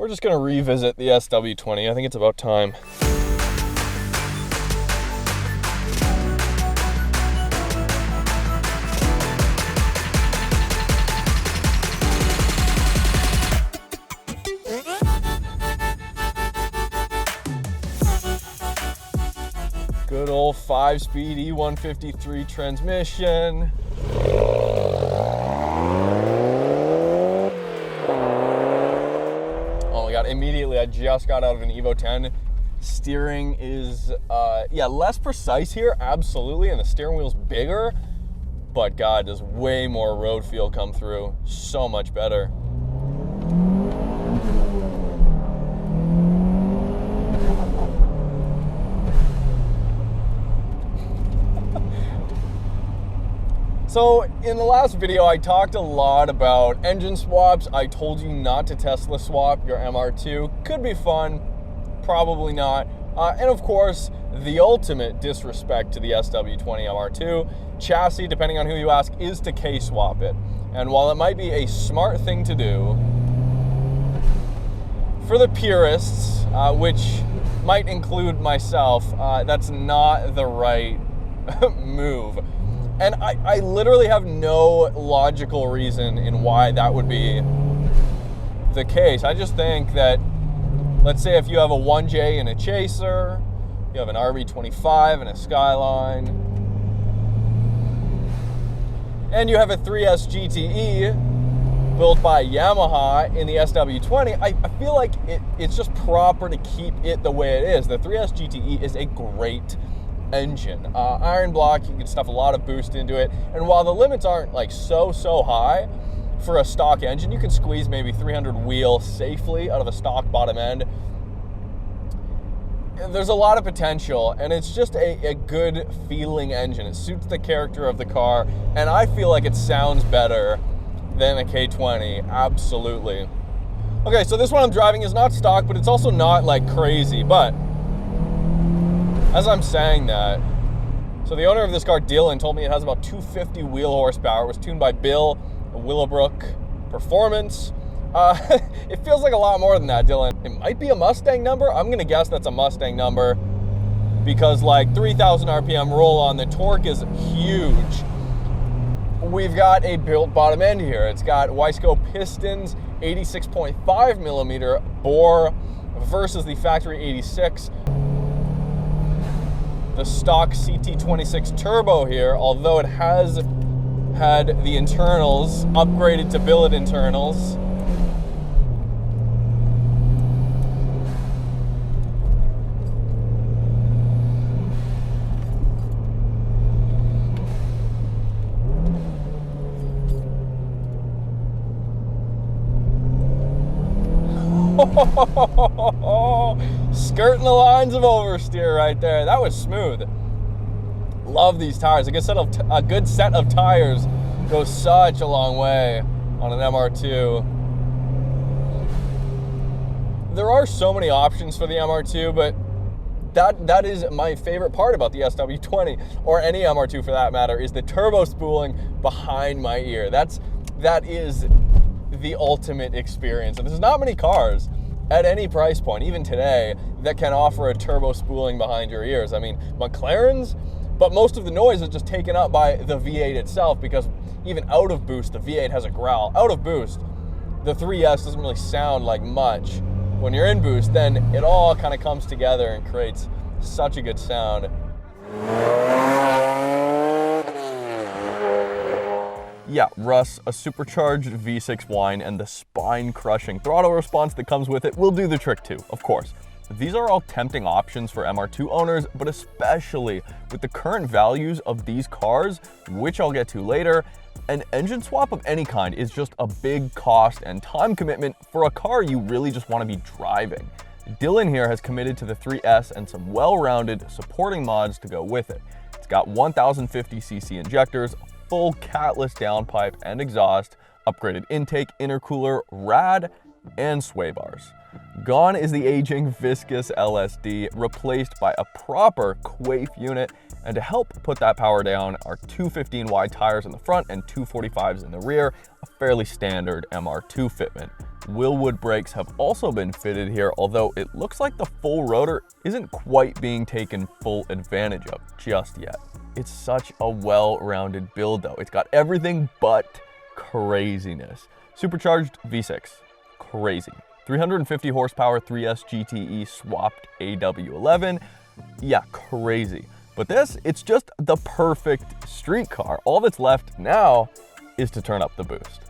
we're just gonna revisit the SW20. I think it's about time. Good old 5-speed E153 transmission. Oh my God, immediately I just got out of an Evo 10. Steering is, yeah, less precise here, absolutely, and the steering wheel's bigger, but God, does way more road feel come through. So much better. So in the last video, I talked a lot about engine swaps. I told you not to Tesla swap your MR2. Could be fun, probably not. And of course, the ultimate disrespect to the SW20 MR2 chassis, depending on who you ask, is to K-swap it. And while it might be a smart thing to do, for the purists, which might include myself, that's not the right move. And I literally have no logical reason in why that would be the case. I just think that, let's say if you have a 1J and a Chaser, you have an RB25 and a Skyline, and you have a 3S GTE built by Yamaha in the SW20, I feel like it's just proper to keep it the way it is. The 3S GTE is a great engine. Iron block, you can stuff a lot of boost into it, and while the limits aren't like so high for a stock engine, you can squeeze maybe 300 wheel safely out of a stock bottom end. There's a lot of potential, and it's just a good feeling engine. It suits the character of the car, and I feel like it sounds better than a K20, absolutely. Okay, so this one I'm driving is not stock, but it's also not like crazy, but as I'm saying that, so the owner of this car, Dylan, told me it has about 250 wheel horsepower. It was tuned by Bill, a Willowbrook Performance. It feels like a lot more than that, Dylan. It might be a Mustang number. I'm gonna guess that's a Mustang number because like 3,000 RPM roll on, the torque is huge. We've got a built bottom end here. It's got Wiseco pistons, 86.5 millimeter bore versus the factory 86. The stock CT26 Turbo here, although it has had the internals upgraded to billet internals. Skirting the lines of oversteer right there. That was smooth. Love these tires. A good set of tires goes such a long way on an MR2. There are so many options for the MR2, but that is my favorite part about the SW20, or any MR2 for that matter, is the turbo spooling behind my ear. That is the ultimate experience. And there's not many cars at any price point, even today, that can offer a turbo spooling behind your ears. I mean, McLaren's, but most of the noise is just taken up by the V8 itself, because even out of boost, the V8 has a growl. Out of boost, the 3S doesn't really sound like much. When you're in boost, then it all kind of comes together and creates such a good sound. Yeah, Russ, a supercharged V6 whine and the spine-crushing throttle response that comes with it will do the trick too, of course. These are all tempting options for MR2 owners, but especially with the current values of these cars, which I'll get to later, an engine swap of any kind is just a big cost and time commitment for a car you really just want to be driving. Dylan here has committed to the 3S and some well-rounded supporting mods to go with it. It's got 1050cc injectors, full catless downpipe and exhaust, upgraded intake, intercooler, rad, and sway bars. Gone is the aging viscous LSD, replaced by a proper Quaife unit, and to help put that power down are two 15 wide tires in the front and two 45s in the rear, a fairly standard MR2 fitment. Willwood brakes have also been fitted here, although it looks like the full rotor isn't quite being taken full advantage of just yet. It's such a well-rounded build though. It's got everything but craziness. Supercharged V6, crazy. 350 horsepower 3S GTE swapped AW11, yeah, crazy. But this, it's just the perfect street car. All that's left now is to turn up the boost.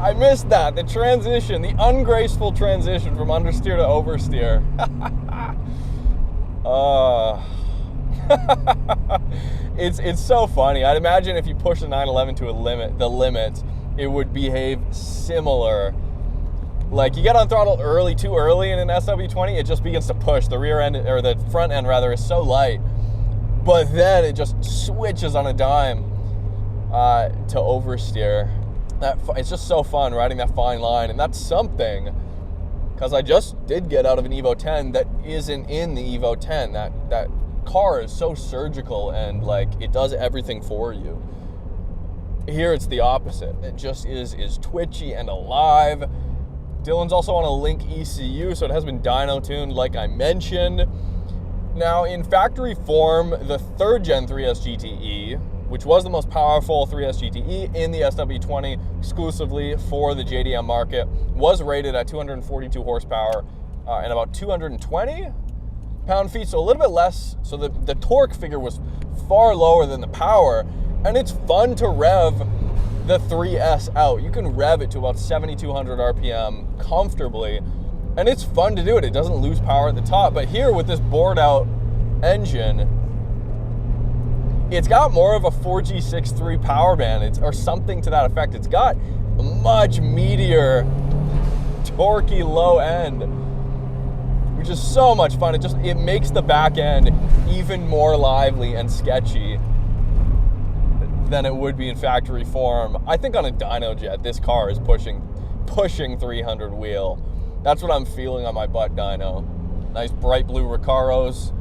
I missed that, the transition, the ungraceful transition from understeer to oversteer. It's so funny. I'd imagine if you push the 911 to the limit, it would behave similar. Like you get on throttle early, too early in an SW20, it just begins to push. The rear end, or the front end rather, is so light. But then it just switches on a dime to oversteer. It's just so fun riding that fine line, and that's something, because I just did get out of an Evo 10 that isn't in the Evo 10. That car is so surgical and like it does everything for you. Here it's the opposite. It just is twitchy and alive. Dylan's also on a Link ECU, so it has been dyno tuned like I mentioned. Now in factory form, the 3rd Gen 3S GTE, which was the most powerful 3S GTE in the SW20 exclusively for the JDM market, was rated at 242 horsepower and about 220 pound-feet, so a little bit less. So the torque figure was far lower than the power, and it's fun to rev the 3S out. You can rev it to about 7,200 RPM comfortably, and it's fun to do it. It doesn't lose power at the top, but here with this bored-out engine, it's got more of a 4G63 power band, or something to that effect. It's got a much meatier, torquey low end, which is so much fun. It makes the back end even more lively and sketchy than it would be in factory form. I think on a dyno jet, this car is pushing 300 wheel. That's what I'm feeling on my butt dyno. Nice bright blue Recaros.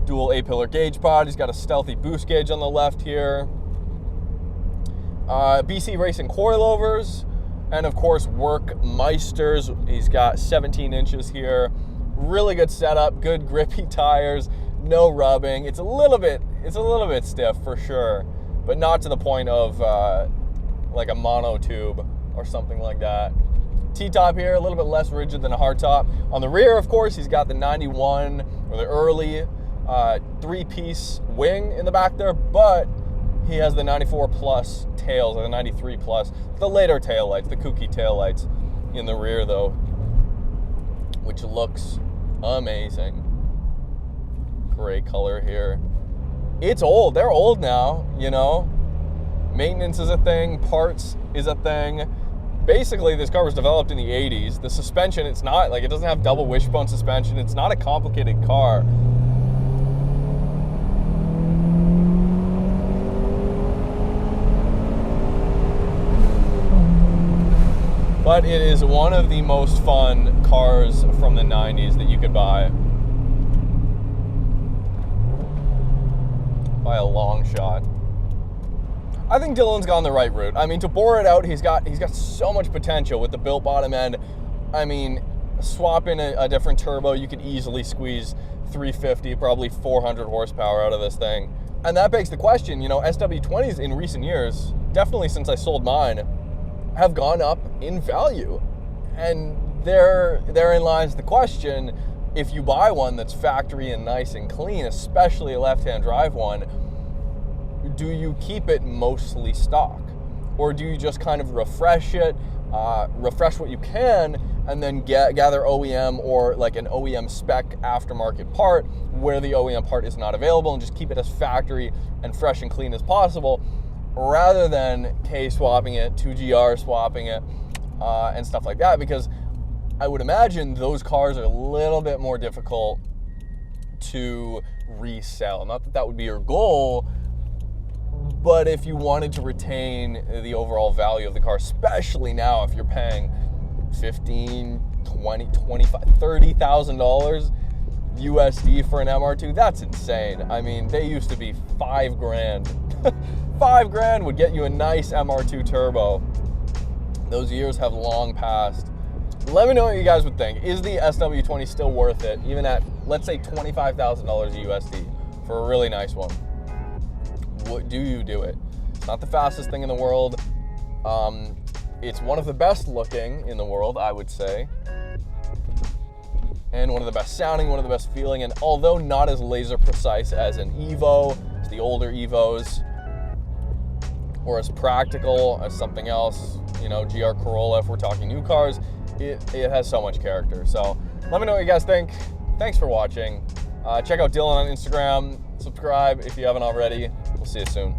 Dual A-pillar gauge pod. He's got a stealthy boost gauge on the left here. BC Racing coilovers. And of course, Workmeisters. He's got 17 inches here. Really good setup, good grippy tires, no rubbing. It's a little bit stiff for sure, but not to the point of like a mono tube or something like that. T-top here, a little bit less rigid than a hardtop. On the rear, of course, he's got the 91, or the early 3-piece wing in the back there, but he has the 94 plus tails, or the 93 plus, the later tail lights, the kooky tail lights in the rear though, which looks amazing. Gray color here. It's old, they're old now, you know. Maintenance is a thing, parts is a thing. Basically, this car was developed in the 80s. The suspension, it's not, like, it doesn't have double wishbone suspension. It's not a complicated car. But it is one of the most fun cars from the 90s that you could buy. By a long shot. I think Dylan's gone the right route. I mean, to bore it out, he's got so much potential with the built bottom end. I mean, swap in a different turbo, you could easily squeeze 350, probably 400 horsepower out of this thing. And that begs the question, you know, SW20s in recent years, definitely since I sold mine, have gone up in value. And therein lies the question, if you buy one that's factory and nice and clean, especially a left-hand drive one, do you keep it mostly stock? Or do you just kind of refresh it, refresh what you can, and then gather OEM or like an OEM spec aftermarket part where the OEM part is not available, and just keep it as factory and fresh and clean as possible, rather than K swapping it, 2GR swapping it, and stuff like that, because I would imagine those cars are a little bit more difficult to resell. Not that that would be your goal, but if you wanted to retain the overall value of the car, especially now if you're paying $15,000, $20,000, $25,000, $30,000 USD for an MR2, that's insane. I mean, they used to be $5,000. $5,000 would get you a nice MR2 Turbo. Those years have long passed. Let me know what you guys would think. Is the SW20 still worth it, even at, let's say, $25,000 USD for a really nice one? What do you do it? It's not the fastest thing in the world. It's one of the best looking in the world, I would say. And one of the best sounding, one of the best feeling. And although not as laser precise as an Evo, as the older Evos, or as practical as something else, you know, GR Corolla, if we're talking new cars, it has so much character. So let me know what you guys think. Thanks for watching. Check out Dylan on Instagram. Subscribe if you haven't already. We'll see you soon.